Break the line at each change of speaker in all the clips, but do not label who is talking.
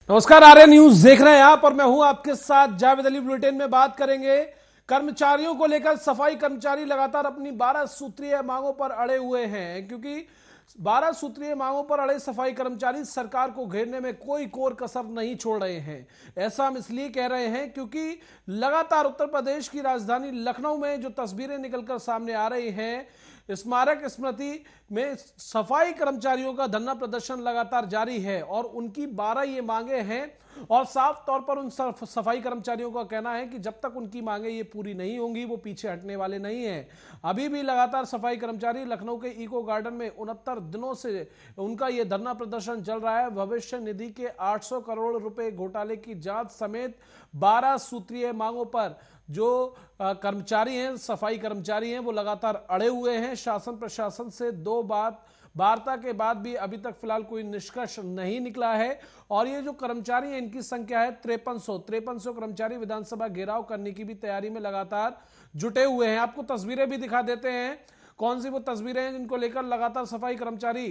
नमस्कार, आर्य न्यूज देख रहे हैं आप और मैं हूं आपके साथ जावेद अली। बुलेटिन में बात करेंगे कर्मचारियों को लेकर। सफाई कर्मचारी लगातार अपनी 12 सूत्रीय मांगों पर अड़े हुए हैं, क्योंकि 12 सूत्रीय मांगों पर अड़े सफाई कर्मचारी सरकार को घेरने में कोई कोर कसर नहीं छोड़ रहे हैं। ऐसा हम इसलिए कह रहे हैं क्योंकि लगातार उत्तर प्रदेश की राजधानी लखनऊ में जो तस्वीरें निकलकर सामने आ रही हैं, स्मारक स्मृति में सफाई कर्मचारियों का धरना प्रदर्शन लगातार जारी है और उनकी 12 ये मांगे हैं और साफ तौर पर उन सफाई कर्मचारियों का कहना है कि जब तक उनकी मांगे ये पूरी नहीं होंगी वो पीछे हटने वाले नहीं हैं। अभी भी लगातार सफाई कर्मचारी लखनऊ के इको गार्डन में 69 दिनों से उनका ये धरना प्रदर्शन चल रहा है। भविष्य निधि के 800 करोड़ रुपए घोटाले की जांच समेत 12 सूत्रीय मांगों पर जो कर्मचारी हैं, सफाई कर्मचारी हैं, वो लगातार अड़े हुए हैं। शासन प्रशासन से दो वार्ता के बाद भी अभी तक फिलहाल कोई निष्कर्ष नहीं निकला है। और ये जो कर्मचारी हैं, इनकी संख्या है 5300 कर्मचारी विधानसभा घेराव करने की भी तैयारी में लगातार जुटे हुए हैं। आपको तस्वीरें भी दिखा देते हैं, कौन सी वो तस्वीरें हैं जिनको लेकर लगातार सफाई कर्मचारी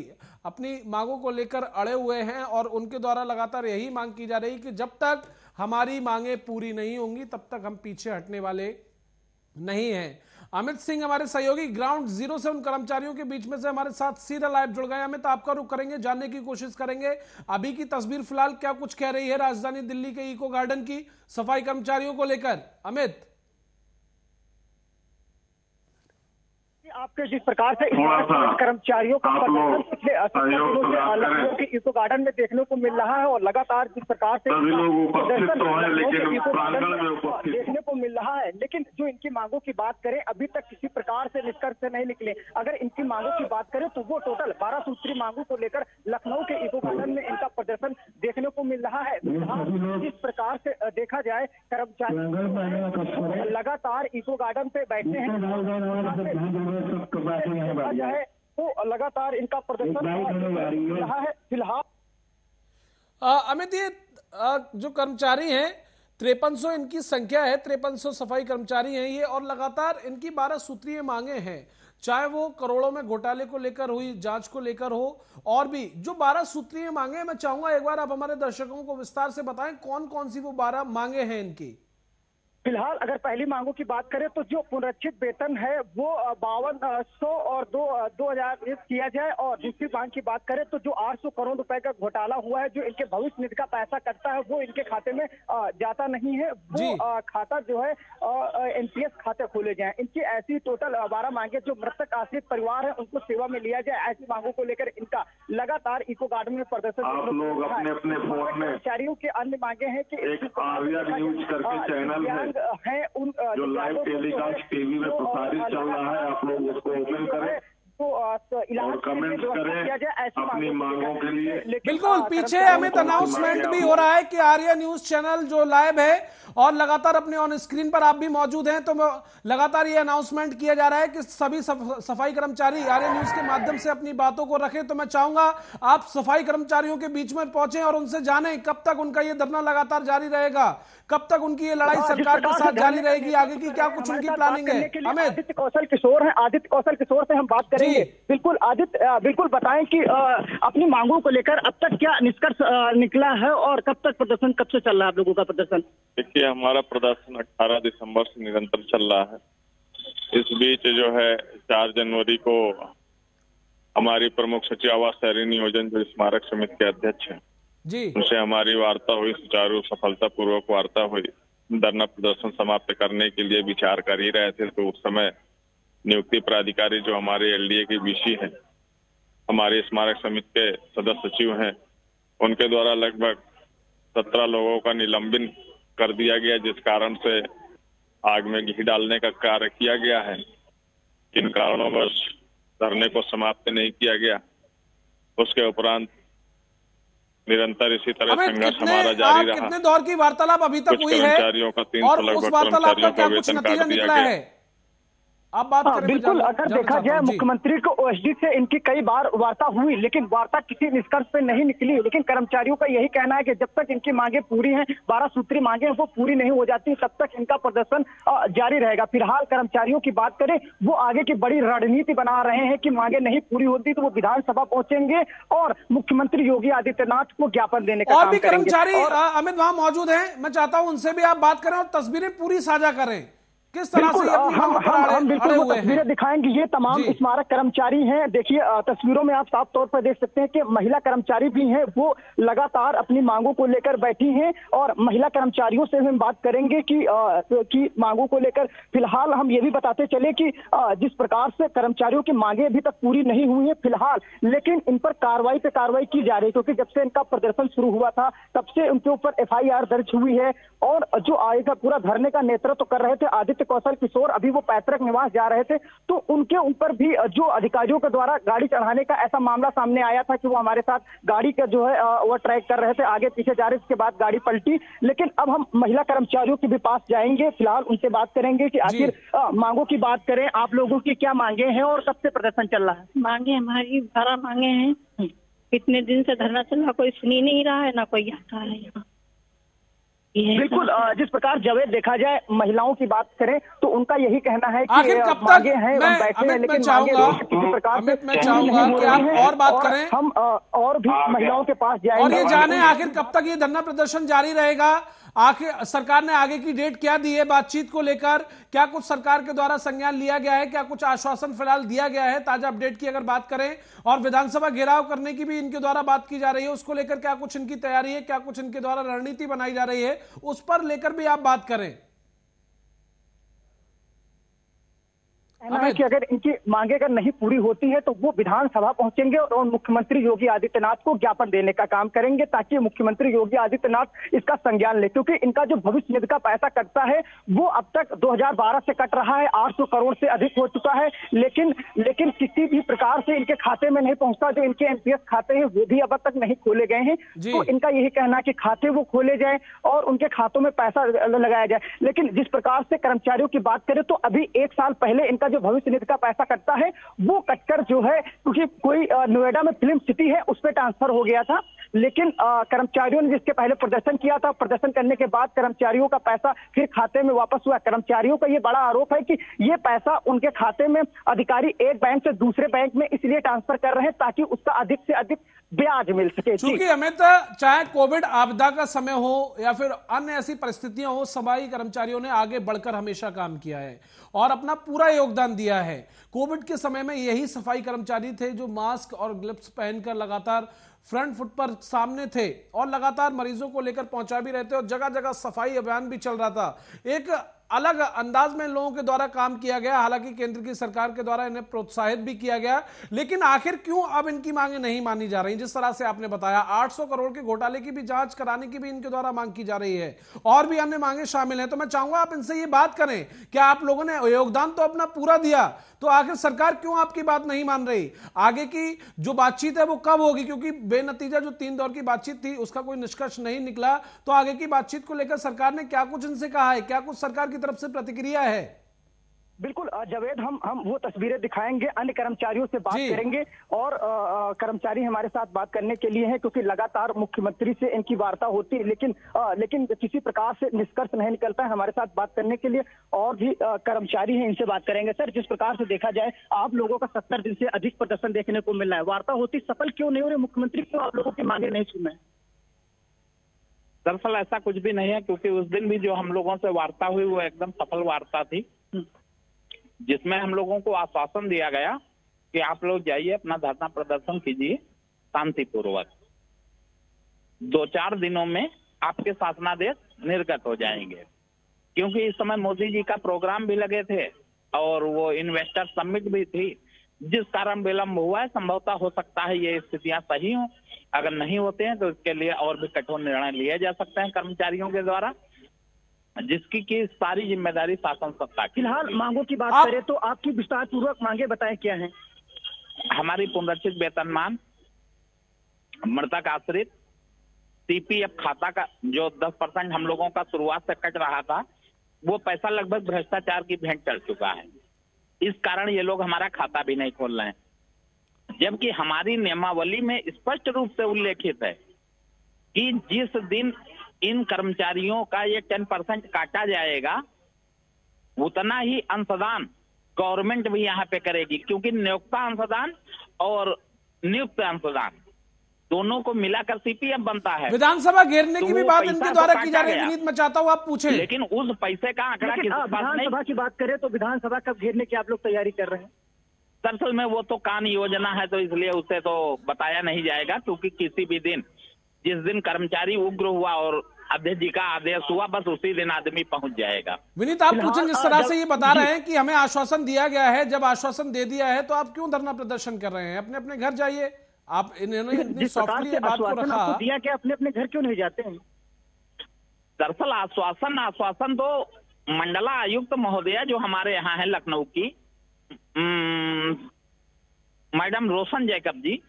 अपनी मांगों को लेकर अड़े हुए हैं। और उनके द्वारा लगातार यही मांग की जा रही कि जब तक हमारी मांगे पूरी नहीं होंगी तब तक हम पीछे हटने वाले नहीं हैं। अमित सिंह हमारे सहयोगी ग्राउंड जीरो से उन कर्मचारियों के बीच में से हमारे साथ सीधा लाइव जुड़ गए। अमित, आपका रुख करेंगे, जानने की कोशिश करेंगे अभी की तस्वीर फिलहाल क्या कुछ कह रही है राजधानी दिल्ली के इको गार्डन की सफाई कर्मचारियों को लेकर। अमित,
आपके जिस प्रकार से कर्मचारियों का प्रदर्शन पिछले 80 दिनों से लखनऊ के इको गार्डन में देखने को मिल रहा है और लगातार जिस प्रकार से देखने को मिल रहा है, लेकिन जो इनकी मांगों की बात करें अभी तक किसी प्रकार से निष्कर्ष से नहीं निकले। अगर इनकी मांगों की बात करें तो वो टोटल 12 सूत्री मांगों को लेकर लखनऊ के इको गार्डन में इनका प्रदर्शन देखने को मिल रहा है। जिस प्रकार से देखा जाए, कर्मचारी लगातार इको गार्डन पे बैठे हैं जाए तो लगातार इनका प्रदर्शन रहा है। फिलहाल
अमित, ये जो कर्मचारी हैं 5300 इनकी संख्या है, 5300 सफाई कर्मचारी हैं ये, और लगातार इनकी 12 सूत्रीय मांगे हैं, चाहे वो करोड़ों में घोटाले को लेकर हुई जांच को लेकर हो और भी जो 12 सूत्रीय मांगे हैं। मैं चाहूंगा एक बार आप हमारे दर्शकों को विस्तार से बताएं कौन कौन सी वो 12 मांगे हैं इनकी।
फिलहाल अगर पहली मांगों की बात करें तो जो पुनरीक्षित वेतन है वो 5200 और 2000 किया जाए, और दूसरी मांग की बात करें तो जो 800 करोड़ रुपए का घोटाला हुआ है, जो इनके भविष्य निधि का पैसा कटता है वो इनके खाते में जाता नहीं है, वो खाता जो है एनपीएस खाते खोले जाए। इनकी ऐसी टोटल 12 मांगे, जो मृतक आश्रित परिवार है उनको सेवा में लिया जाए, ऐसी मांगों को लेकर इनका लगातार इको गार्डन में प्रदर्शन। कर्मचारियों की अन्य मांगे हैं कि
आर्या न्यूज करके चैनल
है उन
जो लाइव टेलीकास्ट टीवी में प्रसारित चल रहा है, आप लोग उसको ओपन करें
तो इलाज
कमेंट करें अपनी मांगों के लिए।
बिल्कुल, पीछे अमित अनाउंसमेंट भी हो रहा है कि आर्या न्यूज चैनल जो लाइव है और लगातार अपने ऑन स्क्रीन पर आप भी मौजूद हैं, तो लगातार ये अनाउंसमेंट किया जा रहा है कि सभी सफाई कर्मचारी आर्या न्यूज के माध्यम से अपनी बातों को रखें। तो मैं चाहूंगा आप सफाई कर्मचारियों के बीच में पहुंचे और उनसे जानें कब तक उनका ये धरना लगातार जारी रहेगा, कब तक उनकी ये लड़ाई सरकार के साथ जारी रहेगी, आगे की क्या कुछ उनकी प्लानिंग है। अमित,
आदित्य कौशल किशोर से हम बात करेंगे। बिल्कुल आदित्य, बिल्कुल बताएं कि अपनी मांगों को लेकर अब तक क्या निष्कर्ष निकला है और कब तक प्रदर्शन, कब से चल रहा है आप लोगों का प्रदर्शन?
देखिए, हमारा प्रदर्शन 18 दिसंबर से निरंतर चल रहा है। इस बीच जो है 4 जनवरी को हमारी प्रमुख सचिव आवास शहरी नियोजन जो स्मारक समिति के अध्यक्ष हैं
जी,
उनसे हमारी वार्ता हुई, सुचारू सफलतापूर्वक वार्ता हुई। धरना प्रदर्शन समाप्त करने के लिए विचार कर ही रहे थे, तो उस समय नियुक्ति प्राधिकारी जो हमारे एलडीए के वीसी हैं, हमारे स्मारक समिति के सदस्य सचिव हैं, उनके द्वारा लगभग 17 लोगों का निलंबन कर दिया गया, जिस कारण से आग में घी डालने का कार्य किया गया है। किन कारणोंवश धरने को समाप्त नहीं किया गया, उसके उपरांत निरंतर इसी तरह संघर्ष हमारा जारी रहा।
कितने दौर की वार्तालाप अभी तक हुई है
कर्मचारियों का 300
और उस
लगभग
वार्तालाप का
कर्मचारियों
क्या
का
कुछ
वेतन
नतीजा
काट दिया
निकला
गया
है? आप बात करें।
बिल्कुल, अगर देखा जाए मुख्यमंत्री को ओएसडी से इनकी कई बार वार्ता हुई, लेकिन वार्ता किसी निष्कर्ष पे नहीं निकली। लेकिन कर्मचारियों का यही कहना है कि जब तक इनकी मांगे पूरी हैं, 12 सूत्री मांगे वो पूरी नहीं हो जाती, तब तक इनका प्रदर्शन जारी रहेगा। फिलहाल कर्मचारियों की बात करें, वो आगे की बड़ी रणनीति बना रहे हैं कि मांगे नहीं पूरी होती तो वो विधानसभा पहुंचेंगे और मुख्यमंत्री योगी आदित्यनाथ को ज्ञापन देने का
और
काम
भी
करेंगे।
कर्मचारी अमित वहां मौजूद हैं, मैं चाहता हूं उनसे भी आप बात करें और तस्वीरें पूरी साझा करें, किस तरह से
हम बिल्कुल वो तस्वीरें दिखाएंगे। ये तमाम स्मारक कर्मचारी हैं। देखिए तस्वीरों में आप साफ तौर पर देख सकते हैं कि महिला कर्मचारी भी हैं, वो लगातार अपनी मांगों को लेकर बैठी हैं और महिला कर्मचारियों से हम बात करेंगे कि मांगों को लेकर। फिलहाल हम ये भी बताते चले कि जिस प्रकार से कर्मचारियों की मांगे अभी तक पूरी नहीं हुई है फिलहाल, लेकिन इन पर कार्रवाई पे कार्रवाई की जा रही है, क्योंकि जब से इनका प्रदर्शन शुरू हुआ था तब से उनके ऊपर FIR दर्ज हुई है। और जो आएगा पूरा धरने का नेतृत्व कर रहे थे आदित्य कौशल किशोर, अभी वो पैतृक निवास जा रहे थे, तो उनके ऊपर भी जो अधिकारियों के द्वारा गाड़ी चढ़ाने का ऐसा मामला सामने आया था कि वो हमारे साथ गाड़ी का जो है वो ट्रैक कर रहे थे, आगे पीछे जा रहे, इसके बाद गाड़ी पलटी। लेकिन अब हम महिला कर्मचारियों के भी पास जाएंगे, फिलहाल उनसे बात करेंगे कि आखिर मांगों की बात करें, आप लोगों की क्या मांगे हैं और कब से प्रदर्शन चल रहा है?
मांगे हमारी 12 मांगे हैं, कितने दिन से धरना चल रहा, कोई सुनी नहीं रहा है, ना कोई आता है यहाँ।
बिल्कुल, जिस प्रकार जवेद देखा जाए महिलाओं की बात करें तो उनका यही कहना है कि
आखिर कब तक मैं चाहूंगा कि आप और बात करें,
हम और भी महिलाओं के पास जाएंगे
और ये जाने आखिर कब तक ये धरना प्रदर्शन जारी रहेगा। आखिर सरकार ने आगे की डेट क्या दी है बातचीत को लेकर? क्या कुछ सरकार के द्वारा संज्ञान लिया गया है? क्या कुछ आश्वासन फिलहाल दिया गया है? ताजा अपडेट की अगर बात करें, और विधानसभा घेराव करने की भी इनके द्वारा बात की जा रही है, उसको लेकर क्या कुछ इनकी तैयारी है? क्या कुछ इनके द्वारा रणनीति बनाई जा रही है? उस पर लेकर भी आप बात करें।
है कि अगर इनकी मांगे अगर नहीं पूरी होती है तो वो विधानसभा पहुंचेंगे और मुख्यमंत्री योगी आदित्यनाथ को ज्ञापन देने का काम करेंगे, ताकि मुख्यमंत्री योगी आदित्यनाथ इसका संज्ञान ले। क्योंकि इनका जो भविष्य निधि का पैसा कटता है वो अब तक 2012 से कट रहा है, 800 करोड़ से अधिक हो चुका है, लेकिन किसी भी प्रकार से इनके खाते में नहीं पहुंचता। जो इनके NPS खाते हैं वो भी अब तक नहीं खोले गए हैं। तो इनका यही कहना है कि खाते वो खोले जाए और उनके खातों में पैसा लगाया जाए। लेकिन जिस प्रकार से कर्मचारियों की बात करें तो अभी 1 साल पहले इनका जो भविष्य निधि का पैसा कटता है वो कटकर जो है, क्योंकि कोई नोएडा में फिल्म सिटी है उस पर ट्रांसफर हो गया था। लेकिन कर्मचारियों ने जिसके पहले प्रदर्शन किया था, प्रदर्शन करने के बाद कर्मचारियों का पैसा फिर खाते में वापस हुआ। कर्मचारियों का ये बड़ा आरोप है कि ये पैसा उनके खाते में अधिकारी एक बैंक से दूसरे बैंक में इसलिए ट्रांसफर कर रहे हैं ताकि उसका अधिक से अधिक ब्याज मिल सके।
क्योंकि अमित, चाहे कोविड आपदा का समय हो या फिर अन्य ऐसी परिस्थितियां हो, सफाई कर्मचारियों ने आगे बढ़कर हमेशा काम किया है और अपना पूरा योगदान दिया है। कोविड के समय में यही सफाई कर्मचारी थे जो मास्क और ग्लव्स पहनकर लगातार फ्रंट फुट पर सामने थे और लगातार मरीजों को लेकर पहुंचा भी रहे थे और जगह जगह सफाई अभियान भी चल रहा था। एक अलग अंदाज में लोगों के द्वारा काम किया गया, हालांकि केंद्र की सरकार के द्वारा इन्हें प्रोत्साहित भी किया गया। लेकिन आखिर क्यों अब इनकी मांगे नहीं मानी जा रही? जिस तरह से आपने बताया 800 करोड़ के घोटाले की भी जांच कराने की भी इनके द्वारा मांग की जा रही है और भी अन्य मांगे शामिल हैं। तो मैं चाहूंगा आप इनसे ये बात करें कि आप लोगों ने योगदान तो अपना पूरा दिया, तो आखिर सरकार क्यों आपकी बात नहीं मान रही? आगे की जो बातचीत है वो कब होगी? क्योंकि बेनतीजा जो 3 दौर की बातचीत थी उसका कोई निष्कर्ष नहीं निकला, तो आगे की बातचीत को लेकर सरकार ने क्या कुछ इनसे कहा है? क्या कुछ सरकार की तरफ से प्रतिक्रिया है?
बिल्कुल जवेद, हम वो तस्वीरें दिखाएंगे, अन्य कर्मचारियों से बात करेंगे और कर्मचारी हमारे साथ बात करने के लिए हैं, क्योंकि लगातार मुख्यमंत्री से इनकी वार्ता होती है, लेकिन किसी प्रकार से निष्कर्ष नहीं निकलता है। हमारे साथ बात करने के लिए और भी कर्मचारी हैं, इनसे बात करेंगे। सर, जिस प्रकार से देखा जाए आप लोगों का 70 दिन से अधिक प्रदर्शन देखने को मिल रहा है, वार्ता होती सफल क्यों नहीं हो रही? मुख्यमंत्री क्यों आप लोगों की मांगे नहीं सुन रहे?
दरअसल ऐसा कुछ भी नहीं है, क्योंकि उस दिन भी जो हम लोगों से वार्ता हुई वो एकदम सफल वार्ता थी, जिसमें हम लोगों को आश्वासन दिया गया कि आप लोग जाइए अपना धरना प्रदर्शन कीजिए शांतिपूर्वक, 2-4 दिनों में आपके शासनादेश निर्गत हो जाएंगे। क्योंकि इस समय मोदी जी का प्रोग्राम भी लगे थे और वो इन्वेस्टर समिट भी थी, जिस कारण विलंब हुआ है। संभवतः हो सकता है ये स्थितियां सही हों, अगर नहीं होते हैं तो इसके लिए और भी कठोर निर्णय लिए जा सकते हैं कर्मचारियों के द्वारा, जिसकी की सारी जिम्मेदारी शासन सत्ता की।
फिलहाल मांगों की बात करें तो आपकी विस्तार पूर्वक मांगे बताएं क्या है?
हमारी पुनरीक्षित वेतनमान, मृतक आश्रित, CPF खाता का जो 10% हम लोगों का शुरुआत से कट रहा था, वो पैसा लगभग भ्रष्टाचार की भेंट चढ़ चुका है। इस कारण ये लोग हमारा खाता भी नहीं खोल रहे हैं, जबकि हमारी नियमावली में स्पष्ट रूप से उल्लेखित है कि जिस दिन इन कर्मचारियों का ये 10% काटा जाएगा उतना ही अंशदान गवर्नमेंट भी यहाँ पे करेगी, क्योंकि नियोक्ता अंशदान और नियुक्त अंशदान दोनों को मिलाकर सीपीएफ बनता है।
विधानसभा घेरने की
तो
भी
वो
बात
पैसा
इनके
तो
द्वारा
काटा
की जा रही है
गया।
विनीत, मैं चाहता हूँ आप पूछें।
लेकिन उस पैसे का आंकड़ा किसी के पास नहीं।
विधानसभा की बात करें तो विधानसभा कब घेरने की आप लोग तैयारी कर रहे हैं?
दरअसल में वो तो कान योजना है, तो इसलिए उसे तो बताया नहीं जाएगा, क्योंकि किसी भी दिन जिस दिन कर्मचारी उग्र हुआ और अध्यक्ष जी का आदेश हुआ, बस उसी दिन आदमी पहुंच जाएगा।
विनीत, आप पूछें, जिस तरह से ये बता रहे हैं कि हमें आश्वासन दिया गया है, जब आश्वासन दे दिया है तो आप क्यों धरना प्रदर्शन कर रहे हैं? अपने अपने घर जाइए। आप इन्होंने इतनी सॉफ्टली बात को रखा,
आपको दिया कि अपने अपने घर क्यों नहीं जाते हैं?
दरअसल आश्वासन तो मंडला आयुक्त महोदया जो हमारे यहाँ है लखनऊ की, मैडम रोशन जैकब जी,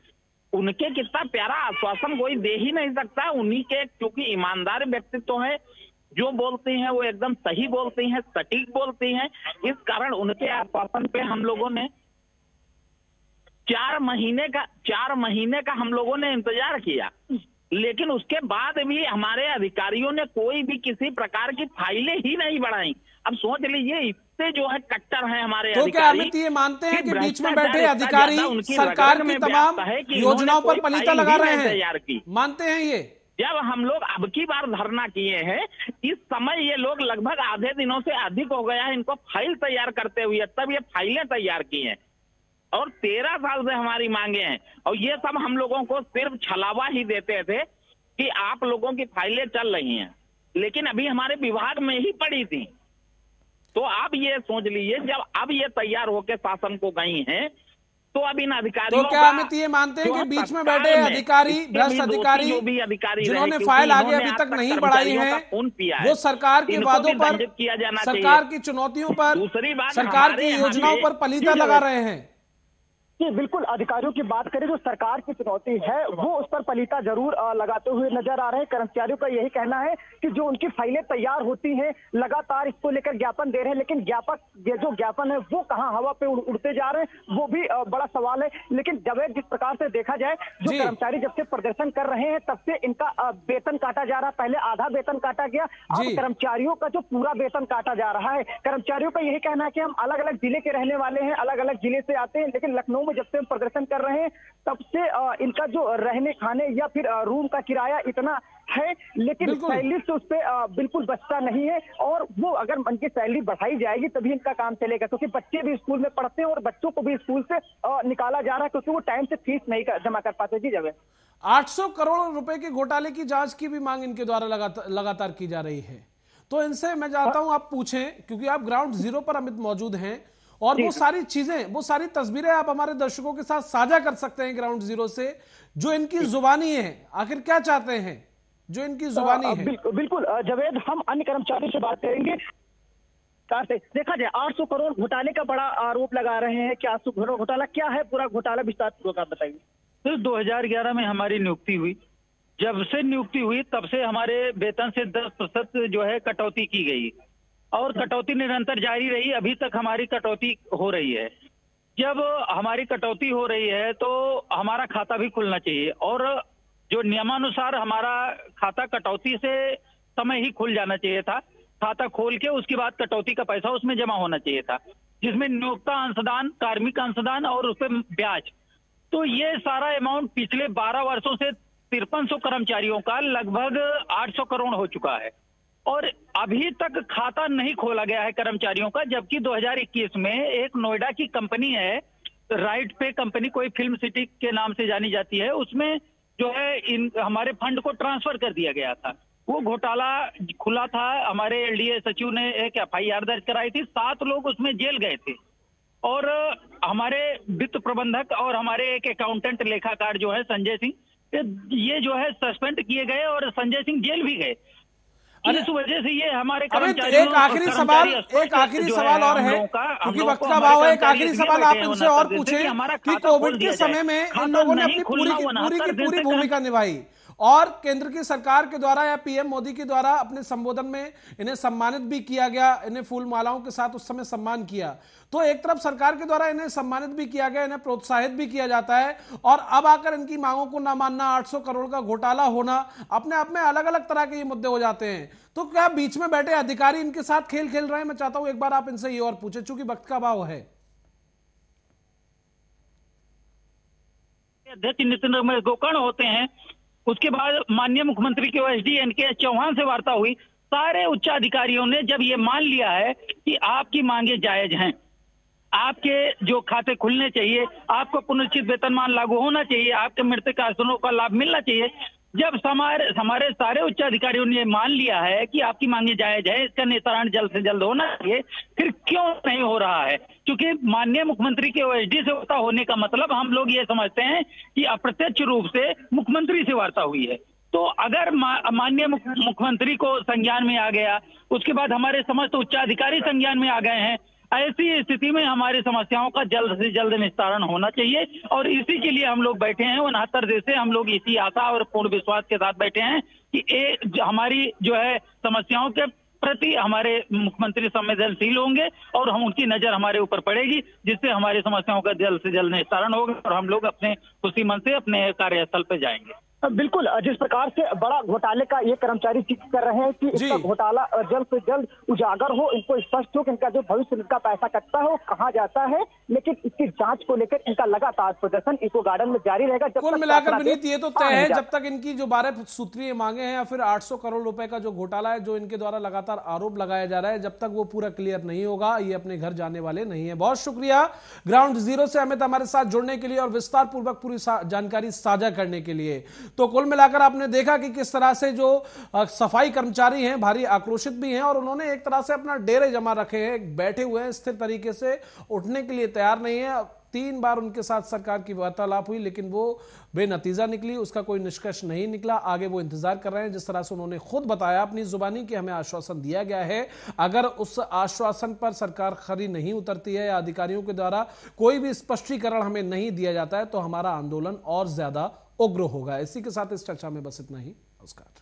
उनके कितना प्यारा आश्वासन कोई दे ही नहीं सकता। उन्हीं के, क्योंकि ईमानदार व्यक्तित्व है, जो बोलती हैं वो एकदम सही बोलती हैं, सटीक बोलती हैं। इस कारण उनके आश्वासन पे हम लोगों ने 4 महीने का हम लोगों ने इंतजार किया, लेकिन उसके बाद भी हमारे अधिकारियों ने कोई भी किसी प्रकार की फाइलें ही नहीं बढ़ाई। अब सोच लीजिए, इतने जो है कट्टर हैं हमारे
तो क्या अमित ये मानते हैं कि बीच में बैठे अधिकारी सरकार की तमाम योजनाओं पर पलीता लगा रहे हैं? मानते हैं ये?
जब हम लोग अब की बार धरना किए हैं, इस समय ये लोग लगभग आधे दिनों से अधिक हो गया है इनको फाइल तैयार करते हुए, तब ये फाइलें तैयार की हैं और 13 साल से हमारी मांगे हैं। और ये सब हम लोगों को सिर्फ छलावा ही देते थे कि आप लोगों की फाइलें चल रही हैं, लेकिन अभी हमारे विभाग में ही पड़ी थी। तो आप ये सोच लीजिए, जब अब ये तैयार होकर शासन को गई हैं, तो अब इन अधिकारियों
तो क्या अमित ये मानते हैं कि बीच में बैठे अधिकारी, भ्रष्ट अधिकारी जिन्होंने फाइल आगे अभी तक नहीं बढ़ाई है, वो सरकार के वादों पर, सरकार की चुनौतियों पर, सरकार की योजनाओं पर पलीता लगा रहे हैं?
जी बिल्कुल, अधिकारियों की बात करें जो सरकार की चुनौती है वो उस पर पलीता जरूर लगाते हुए नजर आ रहे हैं। कर्मचारियों का यही कहना है कि जो उनकी फाइलें तैयार होती हैं, लगातार इसको लेकर ज्ञापन दे रहे हैं, लेकिन जो ज्ञापन है वो कहां हवा पे उड़ते जा रहे हैं, वो भी बड़ा सवाल है। लेकिन जब जिस प्रकार से देखा जाए, जो कर्मचारी जब से प्रदर्शन कर रहे हैं तब से इनका वेतन काटा जा रहा है। पहले आधा वेतन काटा गया, अब कर्मचारियों का जो पूरा वेतन काटा जा रहा है। कर्मचारियों का यही कहना है कि हम अलग अलग जिले के रहने वाले हैं, अलग अलग जिले से आते हैं, लेकिन लखनऊ में जब से हम प्रदर्शन कर रहे हैं तब से इनका जो रहने खाने या फिर रूम का किराया इतना है, लेकिन सैलरी से उस पर बिल्कुल बचता नहीं है। और वो अगर उनकी सैलरी बढ़ाई जाएगी तभी इनका काम चलेगा, क्योंकि बच्चे भी स्कूल में पढ़ते हैं और बच्चों को भी स्कूल से निकाला जा रहा है क्योंकि वो टाइम से फीस नहीं जमा कर पाते। जी जब
800 करोड़ रुपए के घोटाले की जांच की भी मांग इनके द्वारा लगातार की जा रही है। तो इनसे मैं चाहता हूं आप पूछें, क्योंकि आप ग्राउंड जीरो पर अमित मौजूद हैं और वो सारी चीजें, वो सारी तस्वीरें आप हमारे दर्शकों के साथ साझा कर सकते हैं ग्राउंड जीरो से, जो इनकी जुबानी है। आखिर क्या चाहते हैं जो इनकी जुबानी है?
बिल्कुल जावेद, हम अन्य कर्मचारियों से बात करेंगे। देखा जाए 800 करोड़ घोटाले का बड़ा आरोप लगा रहे हैं। क्या 800 करोड़ घोटाला क्या है, पूरा घोटाला विस्तार पूर्वक आप बताइए।
तो 2011 में हमारी नियुक्ति हुई, जब से नियुक्ति हुई तब से हमारे वेतन से 10% जो है कटौती की गई और कटौती निरंतर जारी रही। अभी तक हमारी कटौती हो रही है। जब हमारी कटौती हो रही है तो हमारा खाता भी खुलना चाहिए और जो नियमानुसार हमारा खाता कटौती से समय ही खुल जाना चाहिए था। खाता खोल के उसके बाद कटौती का पैसा उसमें जमा होना चाहिए था, जिसमें नियोक्ता अंशदान, कार्मिक अंशदान और उस पर ब्याज। तो ये सारा अमाउंट पिछले 12 वर्षों से 5300 कर्मचारियों का लगभग 800 करोड़ हो चुका है और अभी तक खाता नहीं खोला गया है कर्मचारियों का। जबकि 2021 में एक नोएडा की कंपनी है, राइट पे कंपनी, कोई फिल्म सिटी के नाम से जानी जाती है, उसमें जो है इन हमारे फंड को ट्रांसफर कर दिया गया था। वो घोटाला खुला था, हमारे एलडीए सचिव ने एक एफआईआर दर्ज कराई थी, 7 लोग उसमें जेल गए थे और हमारे वित्त प्रबंधक और हमारे एक अकाउंटेंट लेखाकार जो है संजय सिंह, ये जो है सस्पेंड किए गए और संजय सिंह जेल भी गए। इस वजह से ये हमारे
एक आखिरी सवाल और है, क्योंकि वक्त का अभाव है। एक आखिरी सवाल आप इनसे और पूछें कि कोविड के समय में इन लोगों ने अपनी पूरी की पूरी भूमिका निभाई और केंद्र की सरकार के द्वारा या पीएम मोदी के द्वारा अपने संबोधन में इन्हें सम्मानित भी किया गया, इन्हें फूल मालाओं के साथ उस समय सम्मान किया। तो एक तरफ सरकार के द्वारा इन्हें सम्मानित भी किया गया, इन्हें प्रोत्साहित भी किया जाता है, और अब आकर इनकी मांगों को ना मानना, 800 करोड़ का घोटाला होना, अपने आप में अलग अलग तरह के ये मुद्दे हो जाते हैं। तो क्या बीच में बैठे अधिकारी इनके साथ खेल खेल रहे हैं? मैं चाहता हूं एक बार आप इनसे ये और पूछे, चूंकि वक्त का अभाव है।
अध्यक्ष नितिन गोकर्ण होते हैं, उसके बाद माननीय मुख्यमंत्री के ओएसडी एनके चौहान से वार्ता हुई। सारे उच्च अधिकारियों ने जब ये मान लिया है कि आपकी मांगे जायज हैं, आपके जो खाते खुलने चाहिए, आपको पुनर्निश्चित वेतनमान लागू होना चाहिए, आपके मृतक आश्रितों का लाभ मिलना चाहिए, जब हमारे सारे उच्च अधिकारियों ने मान लिया है कि आपकी मांगे जायज है, इसका निस्तारण जल्द से जल्द होना चाहिए, फिर क्यों नहीं हो रहा है? क्योंकि माननीय मुख्यमंत्री के ओएसडी से वार्ता होने का मतलब हम लोग ये समझते हैं कि अप्रत्यक्ष रूप से मुख्यमंत्री से वार्ता हुई है। तो अगर माननीय मुख्यमंत्री को संज्ञान में आ गया, उसके बाद हमारे समस्त उच्चाधिकारी संज्ञान में आ गए हैं, ऐसी स्थिति में हमारी समस्याओं का जल्द से जल्द निस्तारण होना चाहिए। और इसी के लिए हम लोग बैठे हैं 69 दिन से। हम लोग इसी आशा और पूर्ण विश्वास के साथ बैठे हैं कि हमारी जो है समस्याओं के प्रति हमारे मुख्यमंत्री संवेदनशील होंगे और हम उनकी नजर हमारे ऊपर पड़ेगी, जिससे हमारी समस्याओं का जल्द से जल्द निस्तारण होगा और हम लोग अपने खुशी मन से अपने कार्यस्थल पर जाएंगे।
बिल्कुल, जिस प्रकार से बड़ा घोटाले का ये कर्मचारी जिक्र कर रहे हैं कि इसका घोटाला जल्द से जल्द उजागर हो, इनको स्पष्ट हो कि इनका जो भविष्य इनका पैसा कटता है वो कहाँ जाता है, लेकिन इसकी जांच को लेकर इनका लगातार प्रदर्शन इको गार्डन में जारी रहेगा।
कुल मिलाकर विनीत ये तो तय है, जब तक इनकी जो 12 सूत्रीय मांगे हैं या फिर 800 करोड़ रुपए का जो घोटाला है, जो इनके द्वारा लगातार आरोप लगाया जा रहा है, जब तक वो पूरा क्लियर नहीं होगा, ये अपने घर जाने वाले नहीं है। बहुत शुक्रिया ग्राउंड जीरो से अमित हमारे साथ जुड़ने के लिए और विस्तार पूर्वक पूरी जानकारी साझा करने के लिए। तो कुल मिलाकर आपने देखा कि किस तरह से जो सफाई कर्मचारी हैं भारी आक्रोशित भी हैं और उन्होंने एक तरह से अपना डेरे जमा रखे हैं, बैठे हुए हैं, स्थिर तरीके से उठने के लिए तैयार नहीं है। 3 बार उनके साथ सरकार की वार्तालाप हुई लेकिन वो बेनतीजा निकली, उसका कोई निष्कर्ष नहीं निकला। आगे वो इंतजार कर रहे हैं, जिस तरह से उन्होंने खुद बताया अपनी जुबानी कि हमें आश्वासन दिया गया है, अगर उस आश्वासन पर सरकार खरी नहीं उतरती है या अधिकारियों के द्वारा कोई भी स्पष्टीकरण हमें नहीं दिया जाता है तो हमारा आंदोलन और ज्यादा उग्र होगा। इसी के साथ इस चर्चा में बस इतना ही। नमस्कार।